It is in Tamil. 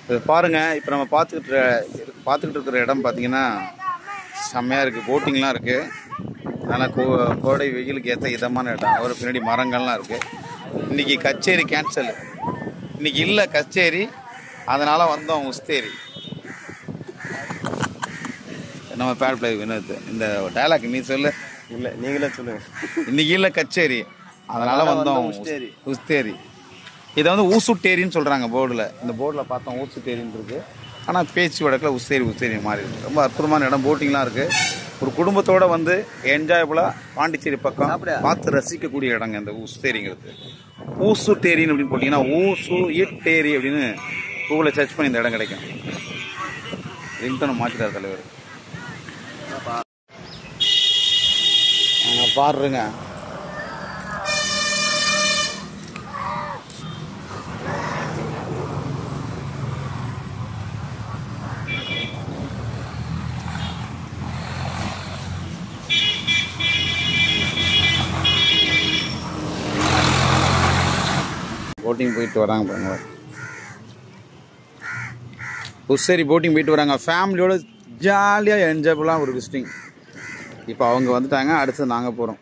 இது பாருங்கள். இப்போ நம்ம பார்த்துக்கிட்டு இருக்கிற இடம் பார்த்தீங்கன்னா செம்மையாக இருக்குது. போட்டிங்லாம் இருக்குது. நல்லா கோடை வெயிலுக்கு ஏற்ற இதமான இடம். ஒரு பின்னாடி மரங்கள்லாம் இருக்குது. இன்றைக்கி கச்சேரி கேன்சல். இன்றைக்கி இல்லை கச்சேரி, அதனால் வந்தோம் உஸ்தேரி. நம்ம பேட் பிளே வினோத் இந்த டயலாக் நீ சொல்லு. இல்லை நீங்களே சொல்லுங்கள். இன்றைக்கி இல்லை கச்சேரி, அதனால் வந்தோம் உஸ்தேரி. இதை வந்து ஊசுட்டேரின்னு சொல்கிறாங்க போர்டில். இந்த போர்டில் பார்த்தோம் ஊசுட்டேரின்னு இருக்குது. ஆனால் பேச்சு வழக்கில் உஸ்தேரி மாறி இருக்குது. ரொம்ப அற்புதமான இடம். போட்டிங்லாம் இருக்குது. ஒரு குடும்பத்தோடு வந்து என்ஜாயபுளாக பாண்டிச்சேரி பக்கம் பார்த்து ரசிக்கக்கூடிய இடங்க இந்த உஸ்தேரிங்கிறது. ஊசுட்டேரின்னு அப்படின்னு போட்டிங்கன்னா ஊசு இட்டேரி அப்படின்னு கூகுளில் சர்ச் பண்ணி இந்த இடம் கிடைக்கும். ரிங்டோனை மாற்றிட்டார் தலைவர். பாருங்க போட்டிங் போயிட்டு வராங்க பாருங்க. உஸ்தேரி போட்டிங் போயிட்டு வராங்க. ஃபேமிலியோட ஜாலியாக என்ஜாய்புளாக ஒரு விசிட்டிங். இப்போ அவங்க வந்துட்டாங்க. அடுத்து நாங்கள் போகிறோம்.